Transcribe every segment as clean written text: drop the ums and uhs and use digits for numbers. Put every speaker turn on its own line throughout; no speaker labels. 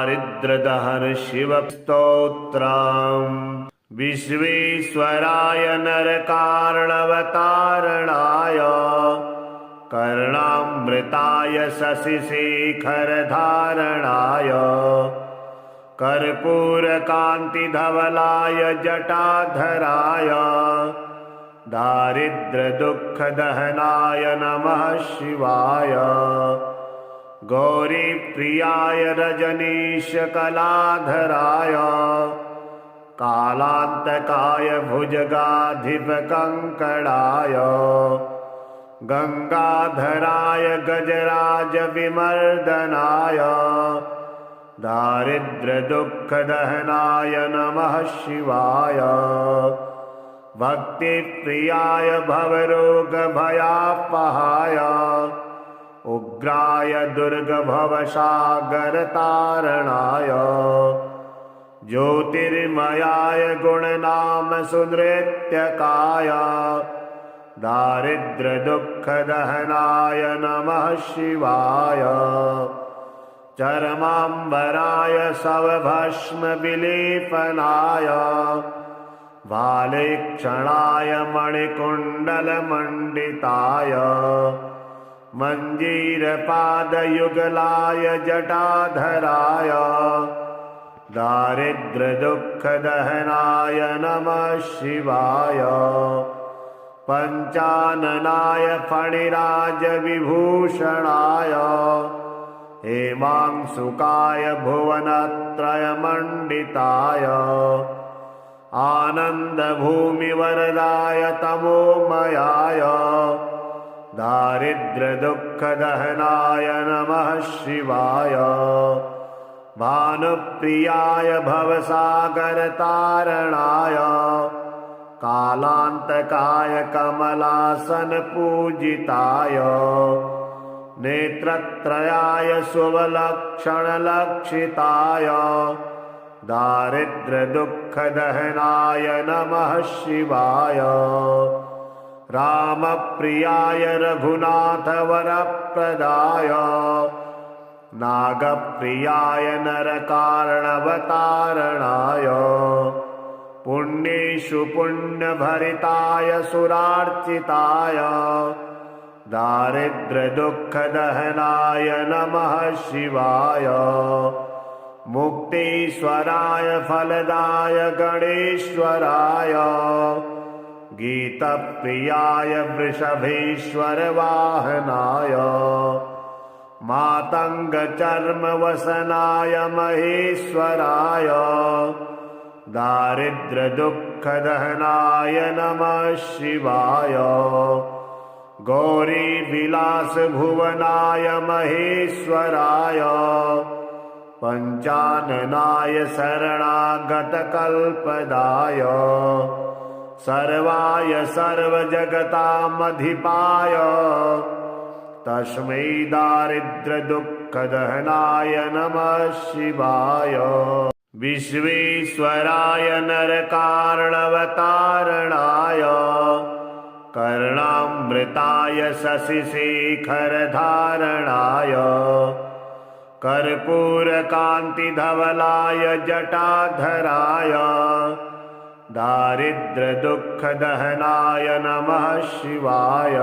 दारिद्र्यदहन शिवस्तोत्रम् विश्वेश्वराय नरकार्णवतारणाय कर्णामृताय शशिशेखरधारणाय कर्पूरकान्तिधवलाय जटाधराय दारिद्र्यदुःखदहनाय नमः शिवाय गौरीप्रियाय रजनीशकलाधराय कालान्तकाय भुजगाधिपकङ्कणाय गंगाधराय गजराजविमर्दनाय दारिद्र्यदुःखदहनाय नमः शिवाय भक्तिप्रियाय भवरोगभयापहाय उग्राय दुर्गभवसागरतारणाय ज्योतिर्मयाय गुणनाम सुनृत्यकाय दारिद्र्यदुःखदहनाय नमः शिवाय चरमाम्बराय शवभस्मविलेपनाय भालेक्षणाय मणिकुण्डलमण्डिताय मञ्जीरपादयुगलाय जटाधराय दारिद्र्यदुःखदहनाय नमः शिवाय पञ्चाननाय फणिराजविभूषणाय हेमांशुकाय भुवनत्रयमण्डिताय आनन्दभूमिवरदाय तमोमयाय दारिद्र्यदुःखदहनाय नमः शिवाय भानुप्रियाय भवसागरतारणाय कालान्तकाय कमलासनपूजिताय नेत्रत्रयाय शुभलक्षणलक्षिताय दारिद्र्यदुःखदहनाय नमः शिवाय रामप्रियाय रघुनाथवरप्रदाय नागप्रियाय नरकार्णवतारणाय पुण्येषु पुण्यभरिताय सुरार्चिताय दारिद्र्यदुःखदहनाय नमः शिवाय मुक्तीश्वराय फलदाय गणेश्वराय गीतप्रियाय वृषभेश्वरवाहनाय मातङ्गचर्मवसनाय महेश्वराय दारिद्र्यदुःखदहनाय नमः शिवाय गौरीविलासभुवनाय महेश्वराय पञ्चाननाय शरणागतकल्पदाय सर्वाय सर्वजगतामधिपाय तस्मै दारिद्र्यदुःखदहनाय नमः शिवाय विश्वेश्वराय नरकार्णवतारणाय कर्णामृताय शशिशेखरधारणाय कर्पूरकान्तिधवलाय जटाधराय दारिद्र्यदुःखदहनाय नमः शिवाय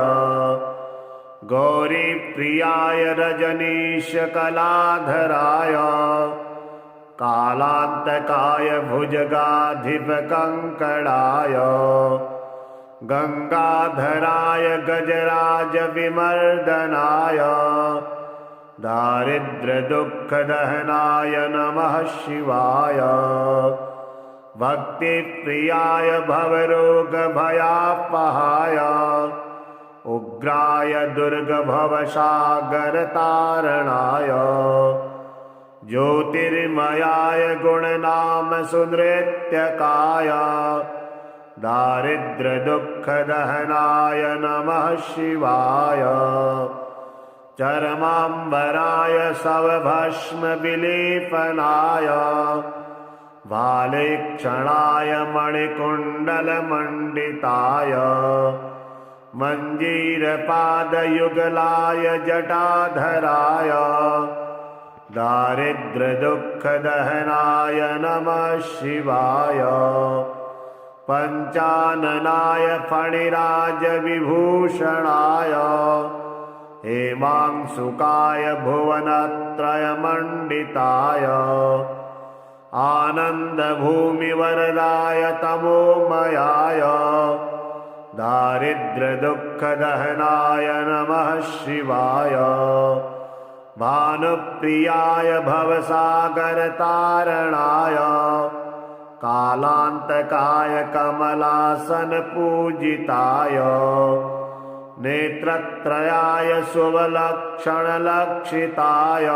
गौरीप्रियाय रजनीशकलाधराय कालान्तकाय भुजगाधिपकङ्कणाय गंगाधराय गजराजविमर्दनाय दारिद्र्यदुःखदहनाय नमः शिवाय भक्तिप्रियाय भवरोगभयापहाय उग्राय दुर्गभवसागरतारणाय ज्योतिर्मयाय गुणनाम सुनृत्यकाय दारिद्र्यदुःखदहनाय नमः शिवाय चरमाम्बराय शवभस्मविलेपनाय भालेक्षणाय मणिकुण्डलमण्डिताय मञ्जीरपादयुगलाय जटाधराय दारिद्र्यदुःखदहनाय नमः शिवाय पञ्चाननाय फणिराजविभूषणाय हेमांशुकाय भुवनत्रयमण्डिताय आनन्दभूमिवरदाय तमोमयाय दारिद्र्यदुःखदहनाय नमः शिवाय भानुप्रियाय भवसागरतारणाय कालान्तकाय कमलासनपूजिताय नेत्रत्रयाय शुभलक्षणलक्षिताय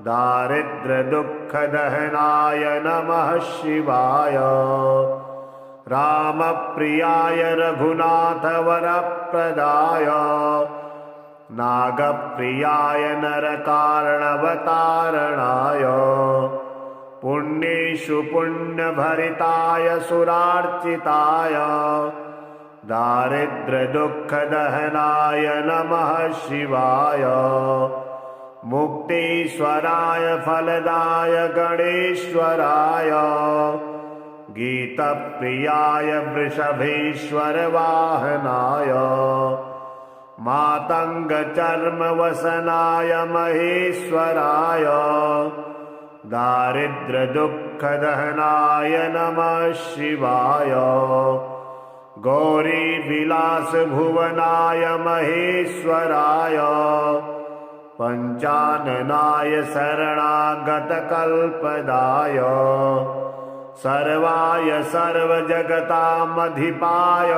दारिद्र्यदुःखदहनाय नमः शिवाय रामप्रियाय रघुनाथवरप्रदाय नागप्रियाय नरकारणवतारणाय पुण्येषु पुण्यभरिताय सुरार्चिताय दारिद्र्यदुःखदहनाय नमः शिवाय मुक्तीश्वराय फलदाय गणेश्वराय गीतप्रियाय वृषभेश्वरवाहनाय मातङ्गचर्मवसनाय महेश्वराय दारिद्र्यदुःखदहनाय नमः शिवाय गौरीविलासभुवनाय महेश्वराय पञ्चाननाय शरणागतकल्पदाय सर्वाय सर्वजगतामधिपाय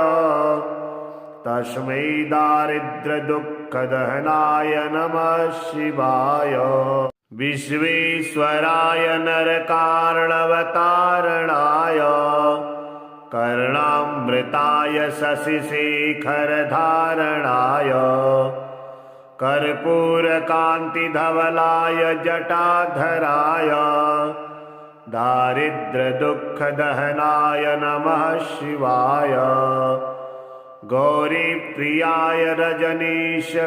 तस्मै दारिद्र्यदुःखदहनाय नमः शिवाय विश्वेश्वराय नरकारणवतारणाय कर्णामृताय शशिशेखरधारणाय कर्पूरकान्तिधवलाय जटाधराय दारिद्र्यदुःखदहनाय नमः शिवाय गौरीप्रियाय रजनीशकलाधराय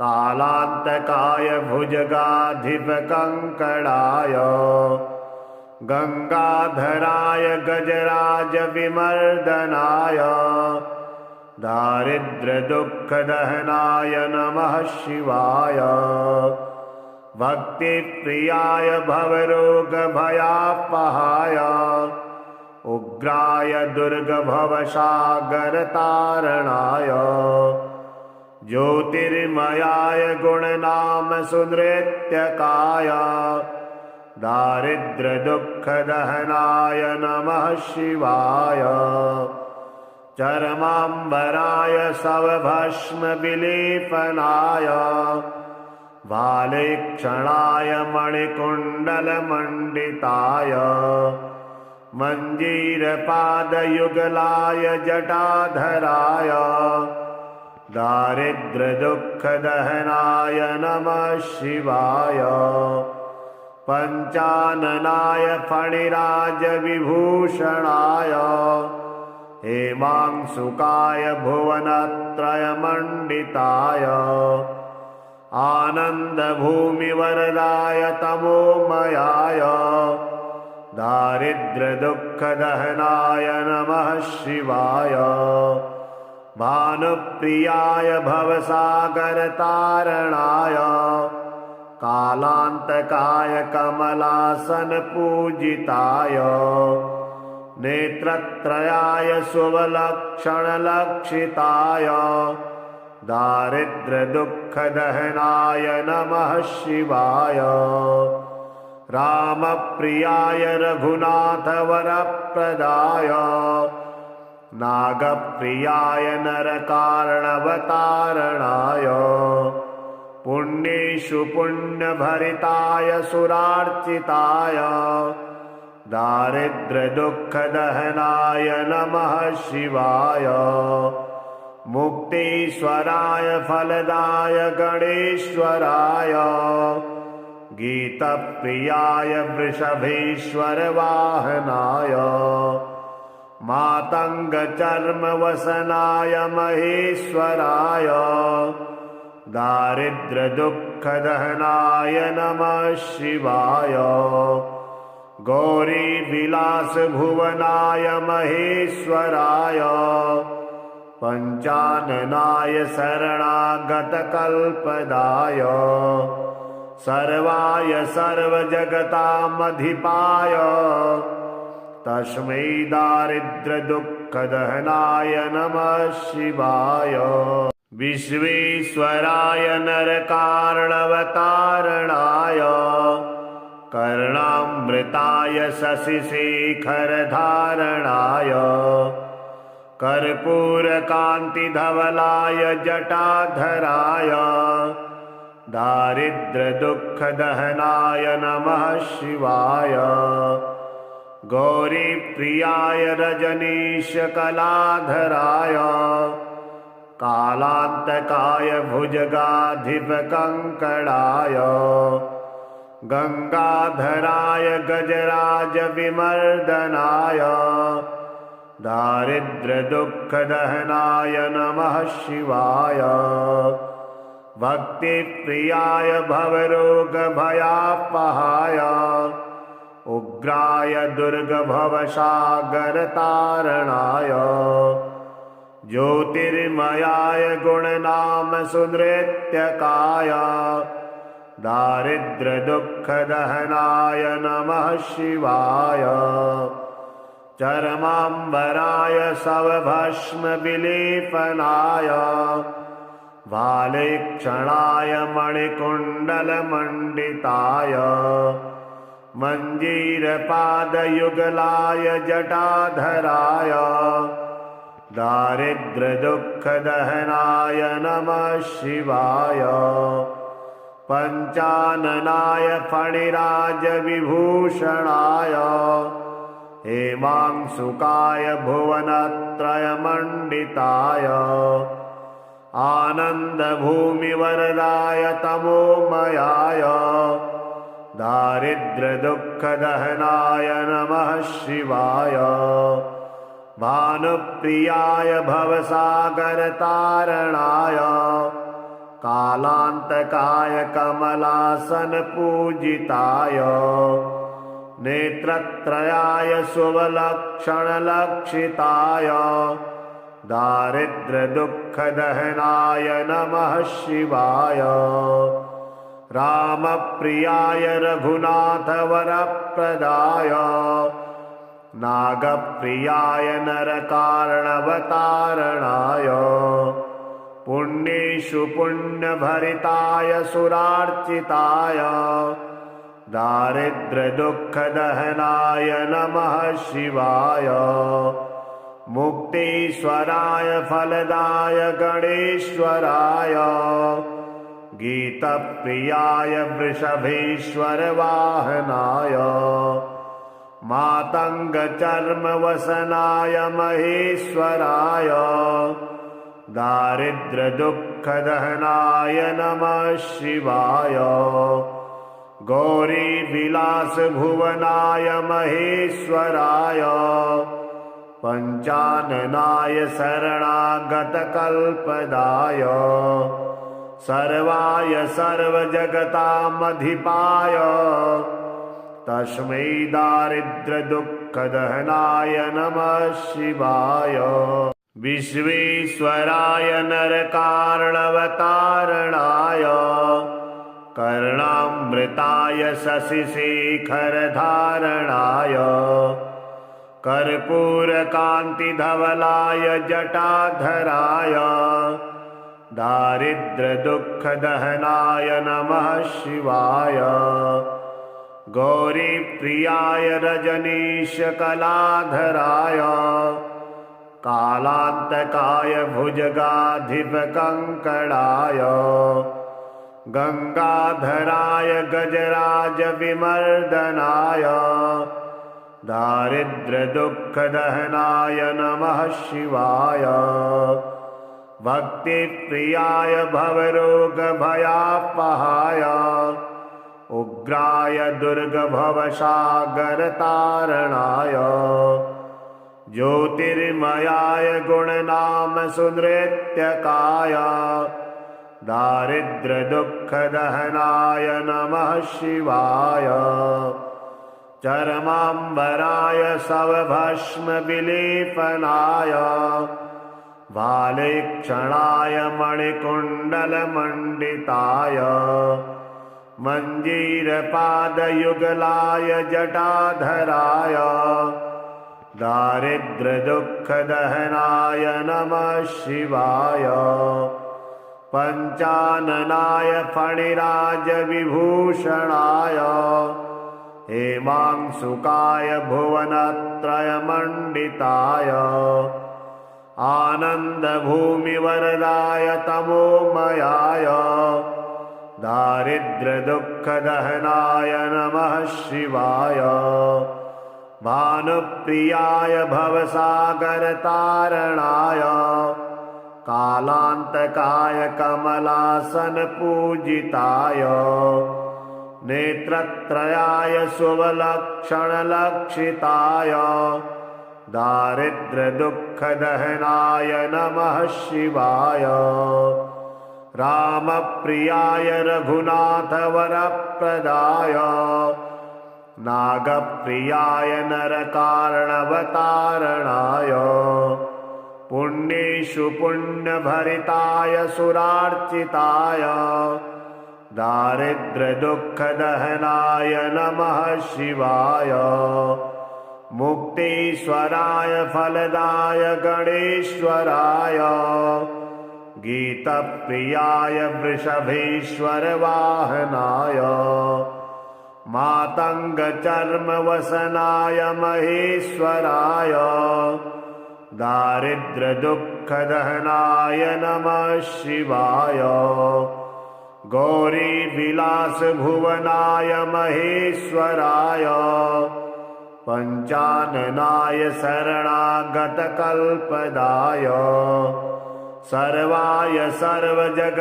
कालान्तकाय भुजगाधिपकङ्कणाय गंगाधराय गजराजविमर्दनाय दारिद्र्यदुःखदहनाय नमः शिवाय भक्तिप्रियाय भवरोगभयापहाय उग्राय दुर्गभवसागरतारणाय ज्योतिर्मयाय गुणनामसुनृत्यकाय दारिद्र्यदुःखदहनाय नमः शिवाय चरमाम्बराय शवभस्मविलेपनाय भालेक्षणाय मणिकुण्डलमण्डिताय मञ्जीरपादयुगलाय जटाधराय दारिद्र्यदुःखदहनाय नमः शिवाय पञ्चाननाय फणिराजविभूषणाय हेमांशुकाय भुवनत्रयमण्डिताय आनन्दभूमिवरदाय तमोमयाय दारिद्र्यदुःखदहनाय नमः शिवाय भानुप्रियाय भवसागरतारणाय कालान्तकाय कमलासनपूजिताय नेत्रत्रयाय शुभलक्षणलक्षिताय दारिद्र्यदुःखदहनाय नमः शिवाय रामप्रियाय रघुनाथवरप्रदाय नागप्रियाय नरकारणवतारणाय पुण्येषु पुण्यभरिताय सुरार्चिताय दारिद्र्यदुःखदहनाय नमः शिवाय मुक्तीश्वराय फलदाय गणेश्वराय गीतप्रियाय वृषभेश्वरवाहनाय मातङ्गचर्मवसनाय महेश्वराय दारिद्र्यदुःखदहनाय नमः शिवाय गौरीविलासभुवनाय महेश्वराय पञ्चाननाय शरणागतकल्पदाय सर्वाय सर्वजगतामधिपाय तस्मै दारिद्र्यदुःखदहनाय नमः शिवाय विश्वेश्वराय नरकार्णवतारणाय कर्णामृताय शशिशेखरधारणाय कर्पूरकान्तिधवलाय जटाधराय दारिद्र्यदुःखदहनाय नमः शिवाय गौरीप्रियाय रजनीशकलाधराय कालान्तकाय भुजगाधिपकङ्कणाय गंगाधराय गजराजविमर्दनाय दारिद्र्यदुःखदहनाय नमः शिवाय भक्तिप्रियाय भवरोगभयापहाय उग्राय दुर्गभवसागरतारणाय ज्योतिर्मयाय गुणनामसुनृत्यकाय दारिद्र्यदुःखदहनाय नमः शिवाय चरमाम्बराय शवभस्मविलेपनाय भालेक्षणाय मणिकुण्डलमण्डिताय मञ्जीरपादयुगलाय जटाधराय दारिद्र्यदुःखदहनाय नमः शिवाय पञ्चाननाय फणिराजविभूषणाय हेमांशुकाय भुवनत्रयमण्डिताय आनन्दभूमिवरदाय तमोमयाय दारिद्र्यदुःखदहनाय नमः शिवाय भानुप्रियाय भवसागरतारणाय कालान्तकाय कमलासनपूजिताय नेत्रत्रयाय शुभलक्षणलक्षिताय दारिद्र्यदुःखदहनाय नमः शिवाय रामप्रियाय रघुनाथवरप्रदाय नागप्रियाय नरकार्णवतारणाय पुण्येषु पुण्यभरिताय सुरार्चिताय दारिद्र्यदुःखदहनाय नमः शिवाय मुक्तीश्वराय फलदाय गणेश्वराय गीतप्रियाय वृषभेश्वरवाहनाय मातङ्गचर्मवसनाय महेश्वराय दारिद्र्यदुःखदहनाय नमः शिवाय गौरीविलासभुवनाय महेश्वराय पञ्चाननाय शरणागतकल्पदाय सर्वाय सर्वजगतामधिपाय तस्मै दारिद्र्यदुःखदहनाय नमः शिवाय विश्वेश्वराय नरकार्णवतारणाय कर्णामृताय शशिशेखरधारणाय कर्पूरकान्तिधवलाय जटाधराय दारिद्र्यदुःखदहनाय नमः शिवाय गौरीप्रियाय रजनीशकलाधराय कालान्तकाय भुजगाधिपकङ्कणाय गंगाधराय गजराजविमर्दनाय दारिद्र्यदुःखदहनाय नमः शिवाय भक्तिप्रियाय भवरोगभयापहाय उग्राय दुर्गभवसागरतारणाय ज्योतिर्मयाय गुणनामसुनृत्यकाय दारिद्र्यदुःखदहनाय नमः शिवाय चर्माम्बराय शवभस्मविलेपनाय भालेक्षणाय मणिकुण्डलमण्डिताय मञ्जीरपादयुगलाय जटाधराय दारिद्र्यदुःखदहनाय नमः शिवाय पञ्चाननाय फणिराजविभूषणाय हेमांशुकाय भुवनत्रयमण्डिताय आनन्दभूमिवरदाय तमोमयाय दारिद्र्यदुःखदहनाय नमः शिवाय भानुप्रियाय भवसागरतारणाय कालान्तकाय कमलासनपूजिताय नेत्रत्रयाय शुभलक्षणलक्षिताय दारिद्र्यदुःखदहनाय नमः शिवाय रामप्रियाय रघुनाथवरप्रदाय नागप्रियाय नरकार्णवतारणाय पुण्येषु पुण्यभरिताय सुरार्चिताय दारिद्र्यदुःखदहनाय नमः शिवाय मुक्तीश्वराय फलदाय गणेश्वराय गीतप्रियाय वृषभेश्वरवाहनाय मातङ्गचर्मवसनाय महेश्वराय दारिद्र्यदुःखदहनाय नमः शिवाय गौरीविलासभुवनाय महेश्वराय पञ्चाननाय शरणागतकल्पदाय सर्वाय सर्वजगतामधिपाय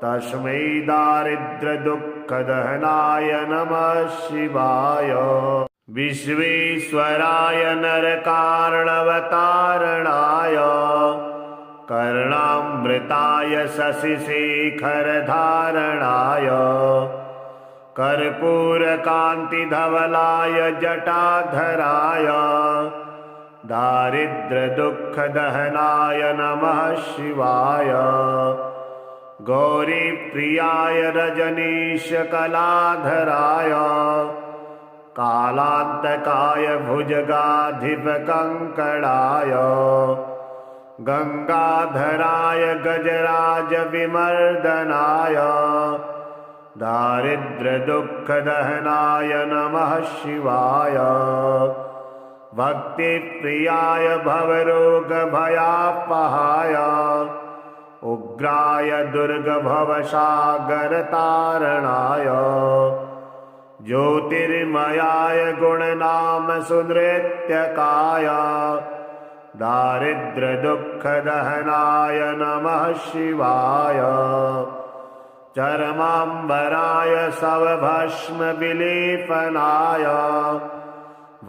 तस्मै दारिद्र्यदुःखदहनाय नमः शिवाय विश्वेश्वराय नरकार्णवतारणाय कर्णामृताय शशिशेखरधारणाय कर्पूरकान्तिधवलाय जटाधराय दारिद्र्यदुःखदहनाय नमः शिवाय गौरीप्रियाय रजनीशकलाधराय कालान्तकाय भुजगाधिपकङ्कणाय गंगाधराय गजराजविमर्दनाय दारिद्र्यदुःखदहनाय नमः शिवाय भक्तिप्रियाय भवरोगभयापहाय उग्राय दुर्गभवसागरतारणाय ज्योतिर्मयाय गुणनामसुनृत्यकाय दारिद्र्यदुःखदहनाय नमः शिवाय चर्माम्बराय शवभस्मविलेपनाय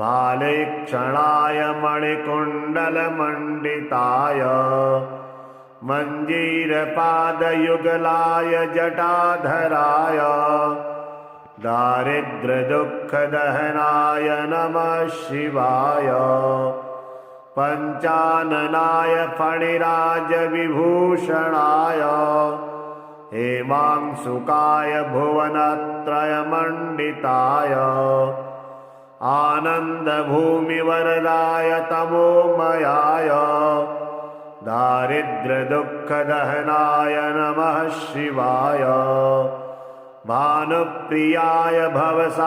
भालेक्षणाय मणिकुण्डलमण्डिताय मञ्जीरपादयुगलाय जटाधराय दारिद्र्यदुःखदहनाय नमः शिवाय पञ्चाननाय फणिराजविभूषणाय हेमांशुकाय भुवनत्रयमण्डिताय आनन्दभूमिवरदाय तमोमयाय दारिद्र्यदुःखदहनाय नमः शिवाय भानुप्रियाय भवसागरतारणाय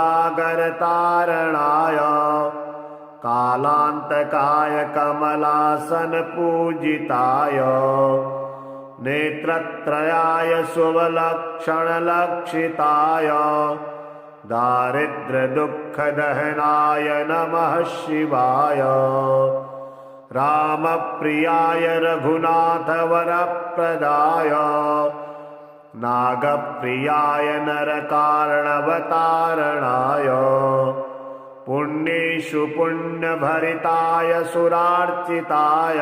कालान्तकाय कमलासनपूजिताय नेत्रत्रयाय शुभलक्षणलक्षिताय दारिद्र्यदुःखदहनाय नमः शिवाय रामप्रियाय रघुनाथवरप्रदाय नागप्रियाय नरकार्णवतारणाय पुण्येषु पुण्यभरिताय सुरार्चिताय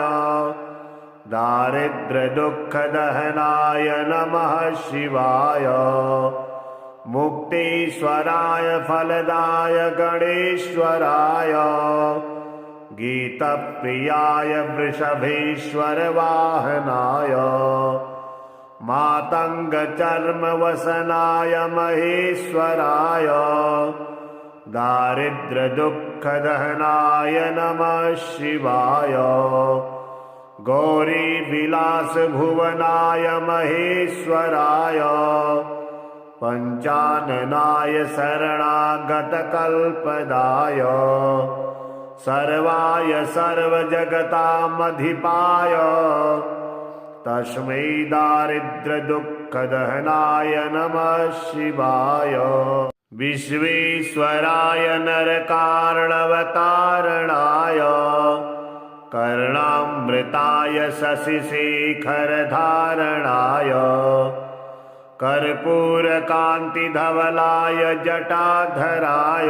दारिद्र्यदुःखदहनाय नमः शिवाय। मुक्तीश्वराय फलदाय गणेश्वराय। गीतप्रियाय वृषभेश्वर वाहनाय। मातङ्गचर्मवसनाय महेश्वराय। दारिद्र्यदुःखदहनाय नमः शिवाय। गौरीविलासभुवनाय महेश्वराय। पञ्चाननाय शरणागतकल्पदाय। सर्वाय सर्वजगतामधिपाय। तस्मै दारिद्र्यदुःखदहनाय नमः शिवाय। विश्वेश्वराय नरकार्णवतारणाय। कर्णामृताय शशिशेखरधारणाय। कर्पूरकान्तिधवलाय जटाधराय।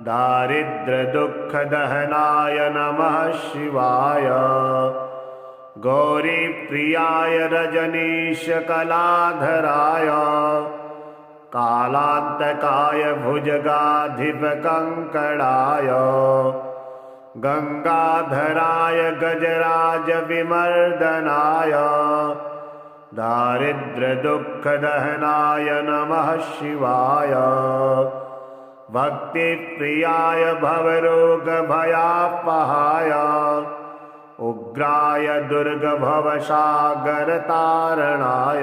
दारिद्र्यदुःखदहनाय नमः शिवाय। गौरीप्रियाय रजनीशकलाधराय। कालान्तकाय भुजगाधिपकङ्कणाय। गंगाधराय गजराजविमर्दनाय। दारिद्र्यदुःखदहनाय नमः शिवाय। भक्तिप्रियाय भवरोगभयापहाय। उग्राय दुर्गभवसागरतारणाय।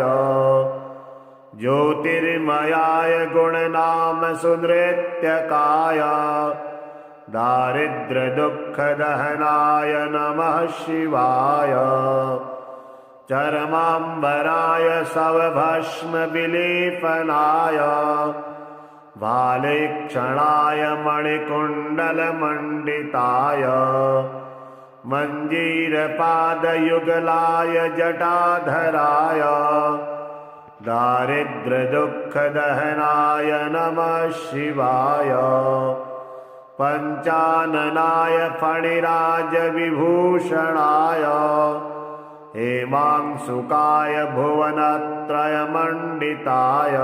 ज्योतिर्मयाय गुणनामसुनृत्यकाय। दारिद्र्यदुःखदहनाय नमः शिवाय। चर्माम्बराय शवभस्मविलेपनाय। भालेक्षणाय मणिकुण्डलमण्डिताय। मञ्जीरपादयुगलाय जटाधराय। दारिद्र्यदुःखदहनाय नमः शिवाय। पञ्चाननाय फणिराजविभूषणाय। हेमांशुकाय भुवनत्रयमण्डिताय।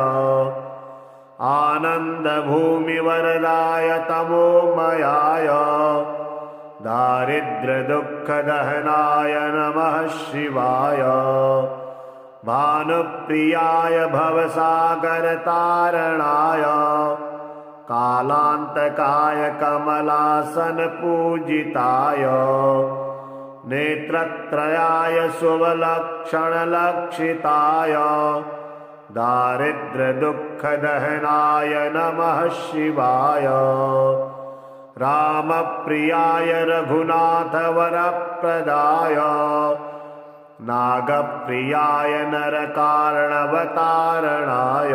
आनन्दभूमिवरदाय तमोमयाय। दारिद्र्यदुःखदहनाय नमः शिवाय। भानुप्रियाय भवसागरतारणाय। कालान्तकाय कमलासनपूजिताय। नेत्रत्रयाय शुभलक्षणलक्षिताय। दारिद्र्यदुःखदहनाय नमः शिवाय। रामप्रियाय रघुनाथवरप्रदाय। नागप्रियाय नरकार्णवतारणाय।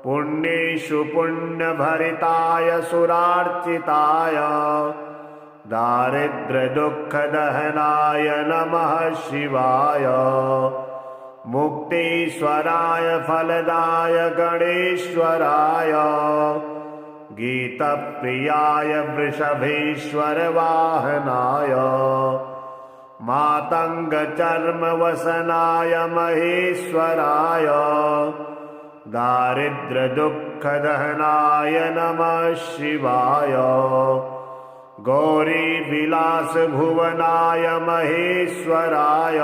पुण्येषु पुण्यभरिताय सुरार्चिताय। दारिद्र्यदुःखदहनाय नमः शिवाय। मुक्तीश्वराय फलदाय गणेश्वराय। गीतप्रियाय वृषभेश्वर वाहनाय। मातङ्गचर्मवसनाय महेश्वराय। दारिद्र्यदुःखदहनाय नमः शिवाय। गौरीविलासभुवनाय महेश्वराय।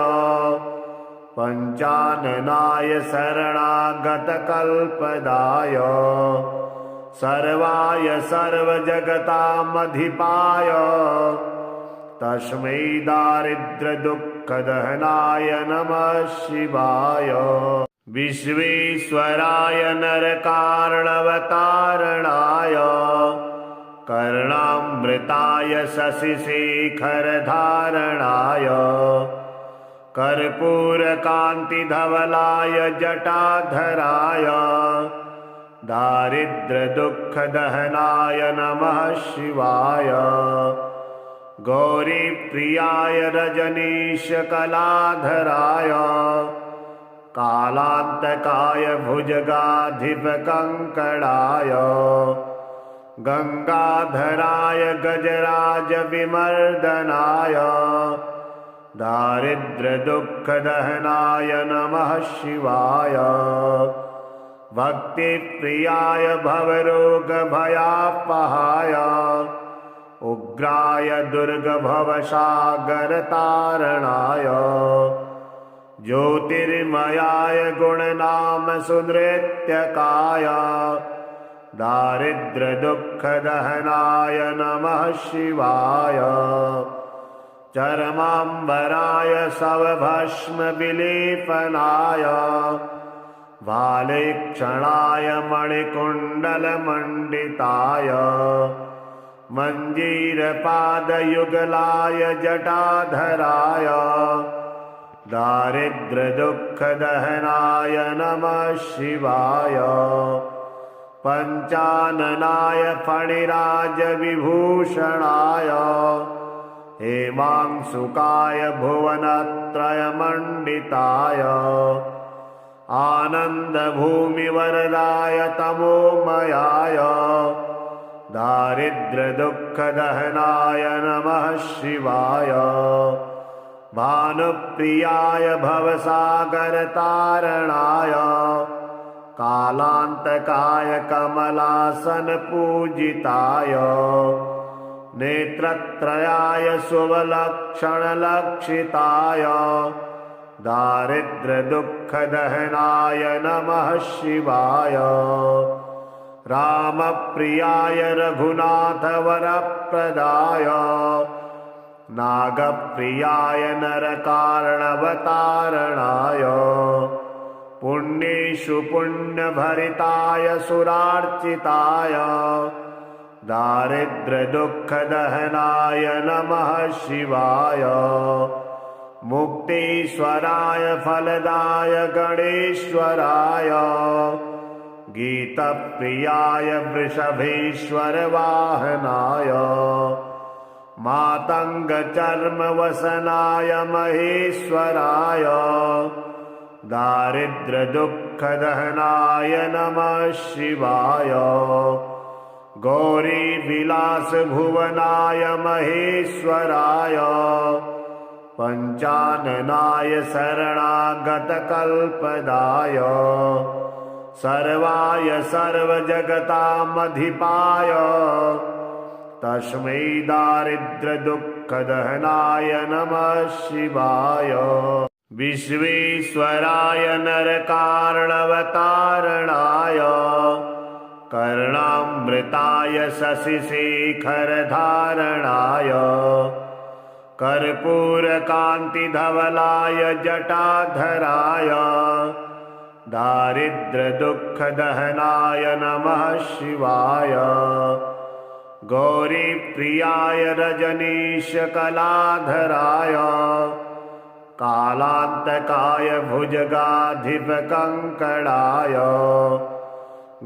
पञ्चाननाय शरणागतकल्पदाय। सर्वाय सर्वजगतामधिपाय। तस्मै दारिद्र्यदुःखदहनाय नमः शिवाय। विश्वेश्वराय नरकार्णवतारणाय। कर्णामृताय शशिशेखरधारणाय। कर्पूरकान्तिधवलाय जटाधराय। दारिद्र्यदुःखदहनाय नमः शिवाय। गौरीप्रियाय रजनीशकलाधराय। कालान्तकाय भुजगाधिपकङ्कणाय। गंगाधराय गजराजविमर्दनाय। दारिद्र्यदुःखदहनाय नमः शिवाय भक्तिप्रियाय भवरोगभयापहाय उग्राय दुर्गभवसागरतारणाय ज्योतिर्मयाय गुणनाम सुनृत्यकाय दारिद्र्यदुःखदहनाय नमः शिवाय चरमाम्बराय शवभस्मविलेपनाय भालेक्षणाय मणिकुण्डलमण्डिताय मञ्जीरपादयुगलाय जटाधराय दारिद्र्यदुःखदहनाय नमः शिवाय पञ्चाननाय फणिराजविभूषणाय हेमांशुकाय भुवनत्रयमण्डिताय आनन्दभूमिवरदाय तमोमयाय दारिद्र्यदुःखदहनाय नमः शिवाय भानुप्रियाय भवसागरतारणाय कालान्तकाय कमलासनपूजिताय नेत्रत्रयाय शुभलक्षणलक्षिताय दारिद्र्यदुःखदहनाय नमः शिवाय रामप्रियाय रघुनाथवरप्रदाय नागप्रियाय नरकारणवतारणाय पुण्येषु पुण्यभरिताय सुरार्चिताय दारिद्र्यदुःखदहनाय नमः शिवाय मुक्तीश्वराय फलदाय गणेश्वराय गीतप्रियाय वृषभेश्वरवाहनाय मातङ्गचर्मवसनाय महेश्वराय दारिद्र्यदुःखदहनाय नमः शिवाय गौरीविलासभुवनाय महेश्वराय पञ्चाननाय शरणागतकल्पदाय सर्वाय सर्वजगतामधिपाय तस्मै दारिद्र्यदुःखदहनाय नमः शिवाय विश्वेश्वराय नरकारणवतारणाय कर्णामृताय शशिशेखरधारणाय कर्पूरकान्तिधवलाय जटाधराय दारिद्र्यदुःखदहनाय नमः शिवाय गौरीप्रियाय रजनीशकलाधराय कालान्तकाय भुजगाधिपकङ्कणाय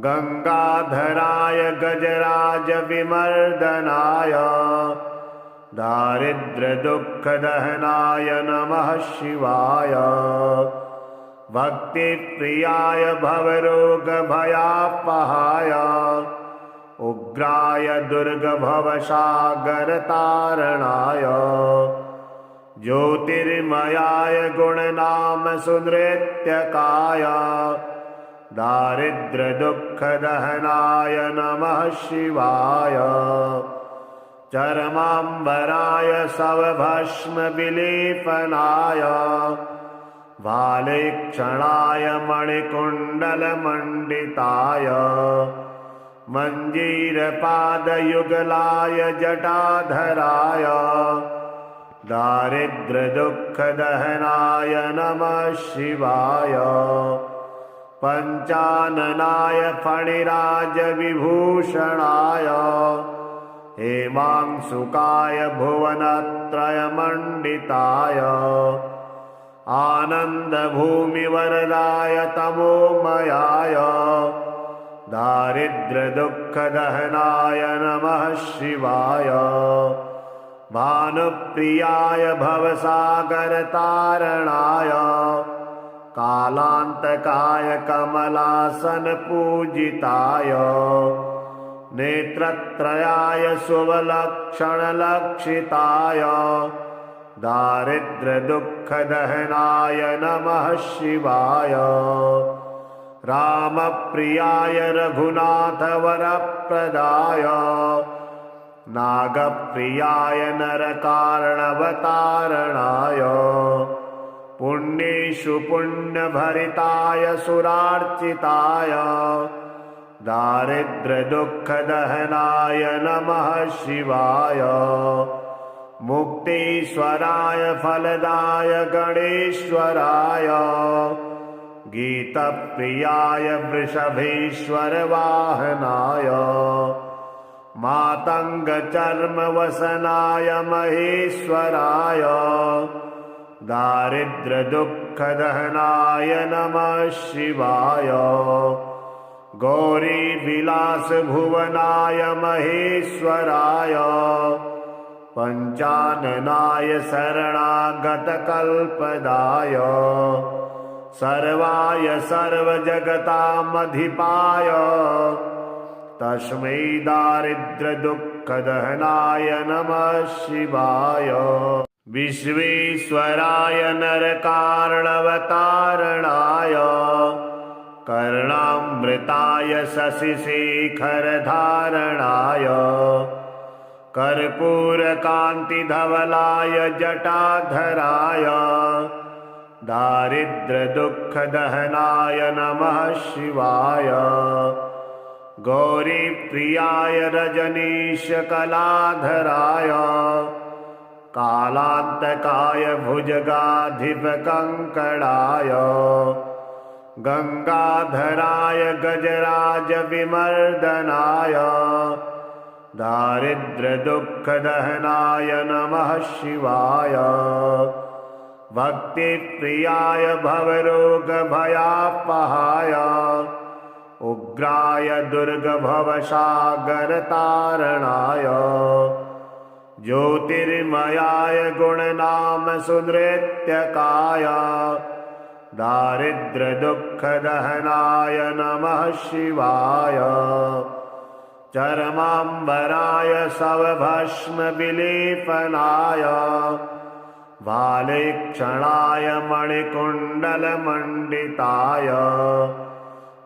गंगाधराय गजराजविमर्दनाय दारिद्र्यदुःखदहनाय नमः शिवाय भक्तिप्रियाय भवरोगभयापहाय उग्राय दुर्गभवसागरतारणाय ज्योतिर्मयाय गुणनाम सुनृत्यकाय दारिद्र्यदुःखदहनाय नमः शिवाय चरमाम्बराय शवभस्मविलेपनाय भालेक्षणाय मणिकुण्डलमण्डिताय मञ्जीरपादयुगलाय जटाधराय दारिद्र्यदुःखदहनाय नमः शिवाय पञ्चाननाय फणिराजविभूषणाय हेमांशुकाय भुवनत्रयमण्डिताय आनन्दभूमिवरदाय तमोमयाय दारिद्र्यदुःखदहनाय नमः शिवाय भानुप्रियाय भवसागरतारणाय कालान्तकाय कमलासनपूजिताय नेत्रत्रयाय शुभलक्षणलक्षिताय दारिद्र्यदुःखदहनाय नमः शिवाय। रामप्रियाय रघुनाथवरप्रदाय नागप्रियाय नरकारणवतारणाय पुण्येषु पुण्यभरिताय सुरार्चिताय दारिद्र्यदुःखदहनाय नमः शिवाय। मुक्तीश्वराय फलदाय गणेश्वराय गीतप्रियाय वृषभेश्वरवाहनाय मातङ्गचर्मवसनाय महेश्वराय दारिद्र्यदुःखदहनाय नमः शिवाय। गौरीविलासभुवनाय महेश्वराय पञ्चाननाय शरणागतकल्पदाय सर्वाय सर्वजगतामधिपाय तस्मै दारिद्र्यदुःखदहनाय नमः शिवाय। विश्वेश्वराय नरकारणवतारणाय कर्णामृताय शशिशेखरधारणाय कर्पूरकान्तिधवलाय जटाधराय दारिद्र्यदुःखदहनाय नमः शिवाय। गौरीप्रियाय रजनीशकलाधराय कालान्तकाय भुजगाधिपकङ्कणाय गंगाधराय गजराजविमर्दनाय दारिद्र्यदुःखदहनाय नमः शिवाय। भक्तिप्रियाय भवरोगभयापहाय उग्राय दुर्गभवसागरतारणाय ज्योतिर्मयाय गुणनामसुनृत्यकाय दारिद्र्यदुःखदहनाय नमः शिवाय। चर्माम्बराय शवभस्मविलेपनाय भालेक्षणाय मणिकुण्डलमण्डिताय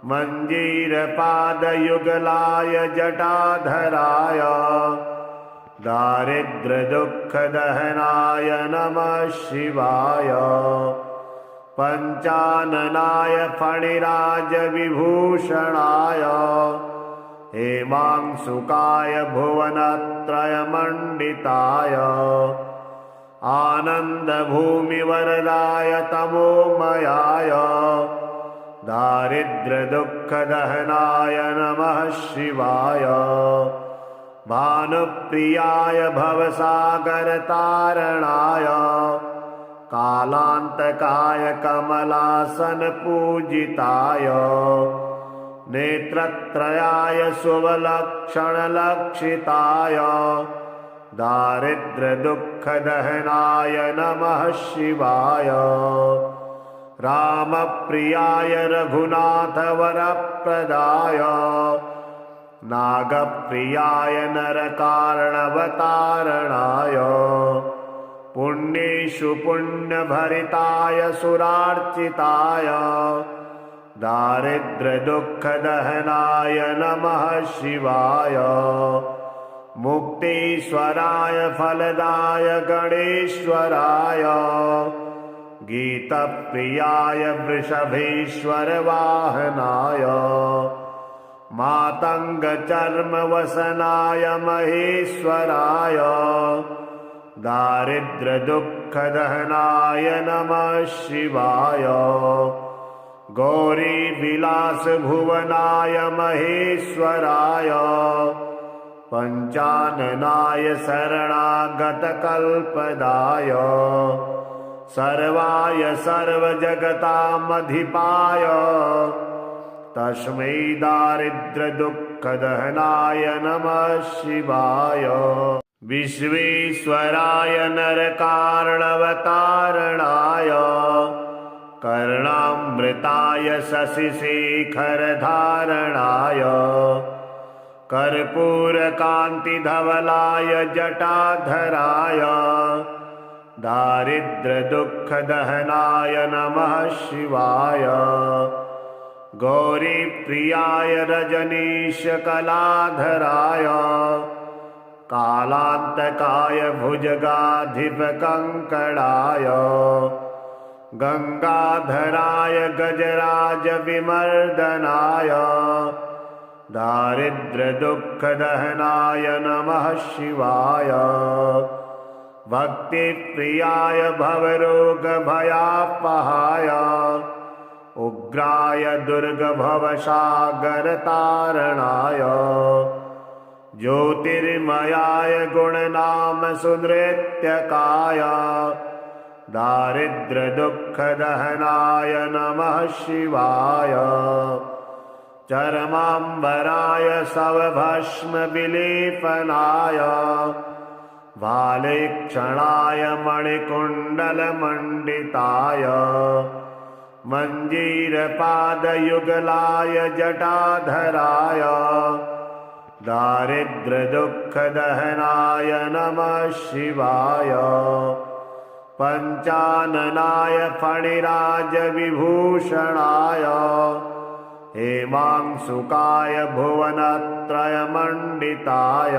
मञ्जीरपादयुगलाय जटाधराय दारिद्र्यदुःखदहनाय नमः शिवाय। पञ्चाननाय फणिराजविभूषणाय हेमांशुकाय भुवनत्रयमण्डिताय आनन्दभूमिवरदाय तमोमयाय दारिद्र्यदुःखदहनाय नमः शिवाय। भानुप्रियाय भवसागरतारणाय कालान्तकाय कमलासनपूजिताय नेत्रत्रयाय शुभलक्षणलक्षिताय दारिद्र्यदुःखदहनाय नमः शिवाय। रामप्रियाय रघुनाथवरप्रदाय नागप्रियाय नरकारणवतारणाय पुण्येषु पुण्यभरिताय सुरार्चिताय दारिद्र्यदुःखदहनाय नमः शिवाय। मुक्तीश्वराय फलदाय गणेश्वराय गीतप्रियाय वृषभेश्वरवाहनाय मातङ्गचर्मवसनाय महेश्वराय दारिद्र्यदुःखदहनाय नमः शिवाय। गौरीविलासभुवनाय महेश्वराय पञ्चाननाय शरणागतकल्पदाय सर्वाय सर्वजगतामधिपाय तस्मै दारिद्र्यदुःखदहनाय नमः शिवाय। विश्वेश्वराय नरकारणवतारणाय कर्णामृताय शशिशेखरधारणाय कर्पूरकान्तिधवलाय जटाधराय दारिद्र्यदुःखदहनाय नमः शिवाय गौरीप्रियाय रजनीशकलाधराय कालान्तकाय भुजगाधिपकङ्कणाय गंगाधराय गजराजविमर्दनाय दारिद्र्यदुःखदहनाय नमः शिवाय भक्तिप्रियाय भवरोगभयापहाय उग्राय दुर्गभवसागरतारणाय ज्योतिर्मयाय गुणनामसुनृत्यकाय दारिद्र्यदुःखदहनाय नमः शिवाय चरमाम्बराय शवभस्मविलेपनाय भालेक्षणाय मणिकुण्डलमण्डिताय मञ्जीरपादयुगलाय जटाधराय दारिद्र्यदुःखदहनाय नमः शिवाय पञ्चाननाय फणिराजविभूषणाय हेमांशुकाय भुवनत्रयमण्डिताय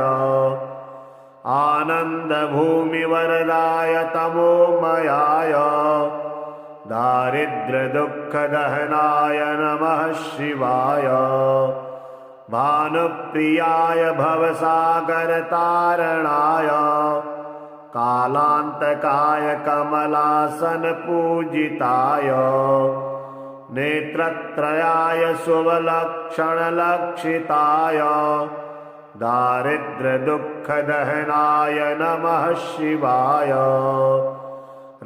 आनन्दभूमिवरदाय तमोमयाय दारिद्र्यदुःखदहनाय नमः शिवाय भानुप्रियाय भवसागरतारणाय कालान्तकाय कमलासनपूजिताय नेत्रत्रयाय शुभलक्षणलक्षिताय दारिद्र्यदुःखदहनाय नमः शिवाय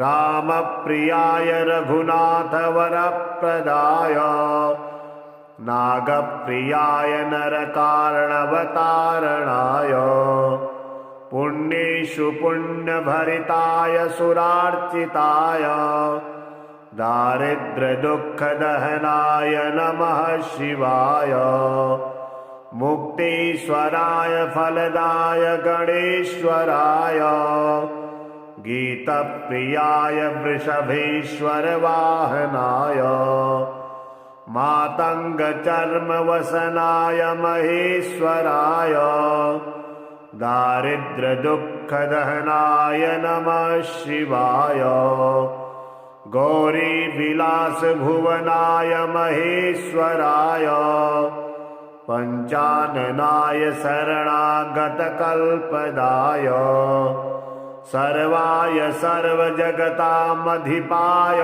रामप्रियाय रघुनाथवरप्रदाय नागप्रियाय नरकार्णवतारणाय पुण्येषु पुण्यभरिताय सुरार्चिताय दारिद्र्यदुःखदहनाय नमः शिवाय मुक्तीश्वराय फलदाय गणेश्वराय गीतप्रियाय वृषभेश्वरवाहनाय मातङ्गचर्मवसनाय महेश्वराय दारिद्र्यदुःखदहनाय नमः शिवाय गौरीविलासभुवनाय महेश्वराय पञ्चाननाय शरणागतकल्पदाय सर्वाय सर्वजगतामधिपाय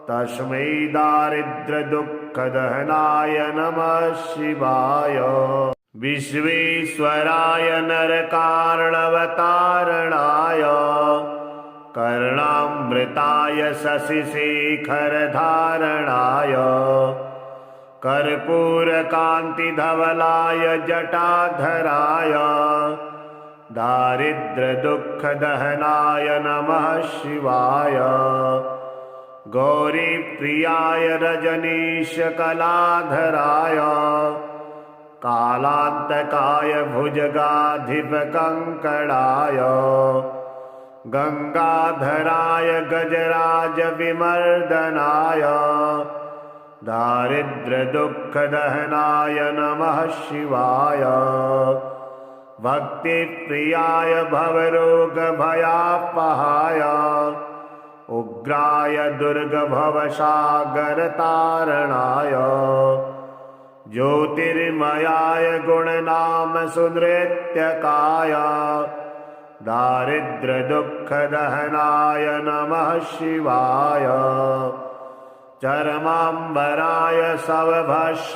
तस्मै दारिद्र्यदुःखदहनाय नमः शिवाय विश्वेश्वराय नरकार्णवतारणाय कर्णामृताय शशिशेखरधारणाय कर्पूरकान्तिधवलाय जटाधराय दारिद्र्यदुःखदहनाय नमः शिवाय गौरीप्रियाय रजनीशकलाधराय कालान्तकाय भुजगाधिपकङ्कणाय गंगाधराय गजराजविमर्दनाय दारिद्र्यदुःखदहनाय नमः शिवाय भक्तिप्रियाय भवरोगभयापहाय उग्राय दुर्गभवसागरतारणाय ज्योतिर्मयाय गुणनामसुनृत्यकाय दारिद्र्यदुःखदहनाय नमः शिवाय चरमाम्बराय शवभस्मविलेपनाय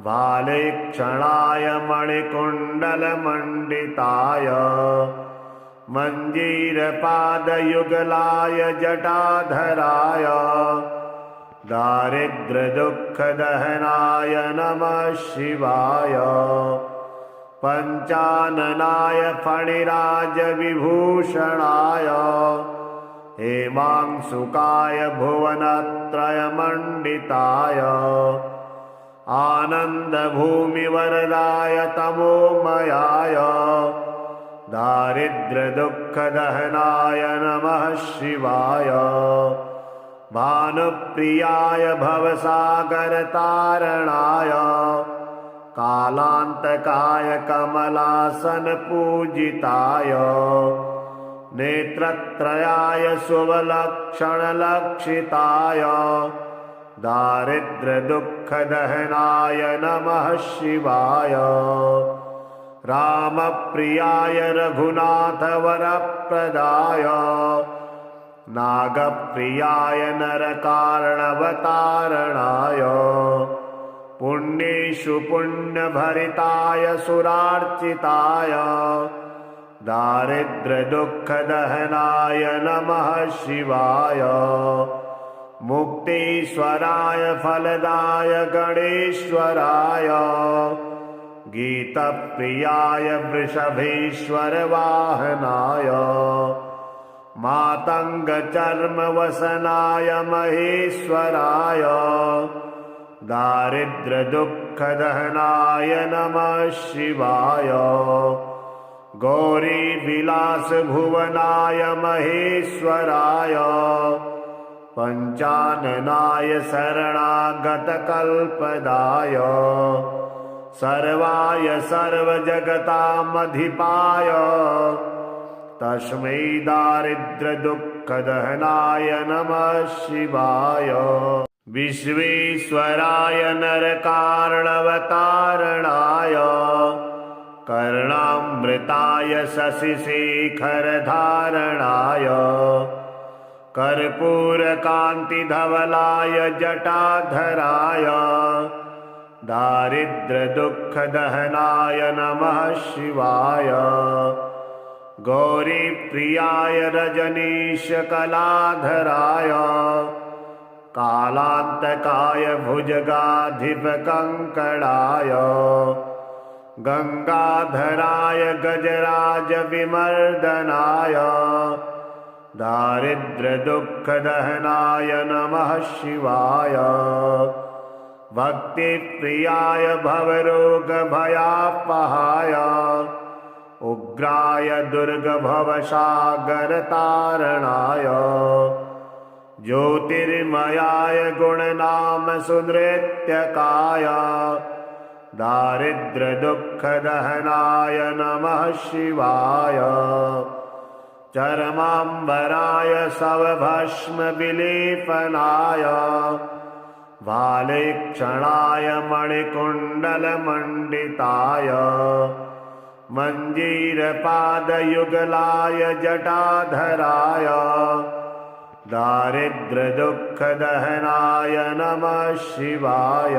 भालेक्षणाय मणिकुण्डलमण्डिताय मञ्जीरपादयुगलाय जटाधराय दारिद्र्यदुःखदहनाय नमः शिवाय पञ्चाननाय फणिराजविभूषणाय हेमांशुकाय भुवनत्रयमण्डिताय आनन्दभूमिवरदाय तमोमयाय दारिद्र्यदुःखदहनाय नमः शिवाय। भानुप्रियाय भवसागरतारणाय कालान्तकाय कमलासनपूजिताय नेत्रत्रयाय शुभलक्षणलक्षिताय दारिद्र्यदुःखदहनाय नमः शिवाय। रामप्रियाय रघुनाथवरप्रदाय नागप्रियाय नरकारणवतारणाय पुण्येषु पुण्यभरिताय सुरार्चिताय दारिद्र्यदुःखदहनाय नमः शिवाय। मुक्तीश्वराय फलदाय गणेश्वराय गीतप्रियाय वृषभेश्वरवाहनाय मातङ्गचर्मवसनाय महेश्वराय दारिद्र्यदुःखदहनाय नमः शिवाय। गौरीविलासभुवनाय महेश्वराय पञ्चाननाय शरणागतकल्पदाय सर्वाय सर्वजगतामधिपाय तस्मै दारिद्र्यदुःखदहनाय नमः शिवाय। विश्वेश्वराय नरकारणवतारणाय कर्णामृताय शशिशेखरधारणाय कर्पूरकान्तिधवलाय जटाधराय दारिद्र्यदुःखदहनाय नमः शिवाय। गौरीप्रियाय रजनीशकलाधराय कालान्तकाय भुजगाधिपकङ्कणाय गंगाधराय गजराजविमर्दनाय दारिद्र्यदुःखदहनाय नमः शिवाय। भक्तिप्रियाय भवरोगभयापहाय उग्राय दुर्गभवसागरतारणाय ज्योतिर्मयाय गुणनामसुनृत्यकाय दारिद्र्यदुःखदहनाय नमः शिवाय। चरमाम्बराय शवभस्मविलेपनाय भालेक्षणाय मणिकुण्डलमण्डिताय मञ्जीरपादयुगलाय जटाधराय दारिद्र्यदुःखदहनाय नमः शिवाय।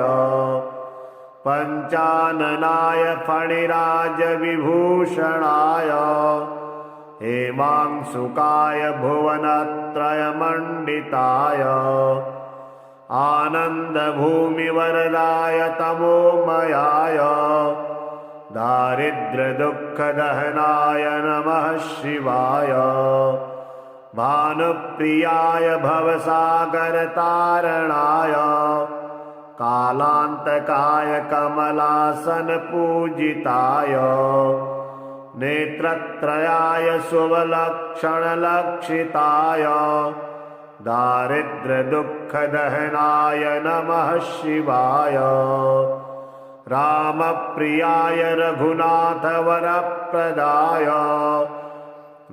पञ्चाननाय फणिराजविभूषणाय हेमांशुकाय भुवनत्रयमण्डिताय आनन्दभूमिवरदाय तमोमयाय दारिद्र्यदुःखदहनाय नमः शिवाय। भानुप्रियाय भवसागरतारणाय कालान्तकाय कमलासनपूजिताय नेत्रत्रयाय शुभलक्षणलक्षिताय दारिद्र्यदुःखदहनाय नमः शिवाय। रामप्रियाय रघुनाथवरप्रदाय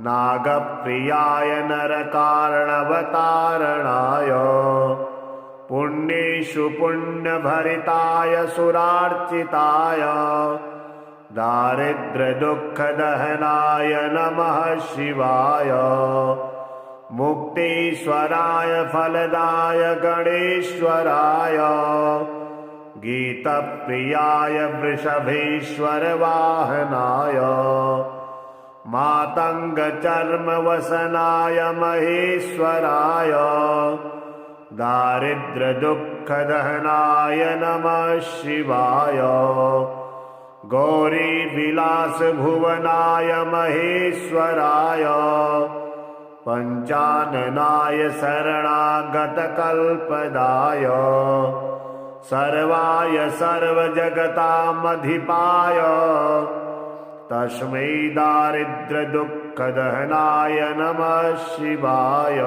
नागप्रियाय नरकारणवतारणाय पुण्येषु पुण्यभरिताय सुरार्चिताय दारिद्र्यदुःखदहनाय नमः शिवाय। मुक्तीश्वराय फलदाय गणेश्वराय गीतप्रियाय वृषभेश्वरवाहनाय मातङ्गचर्मवसनाय महेश्वराय दारिद्र्यदुःखदहनाय नमः शिवाय। गौरीविलासभुवनाय महेश्वराय पञ्चाननाय शरणागतकल्पदाय सर्वाय सर्वजगतामधिपाय तस्मै दारिद्र्यदुःखदहनाय नमः शिवाय।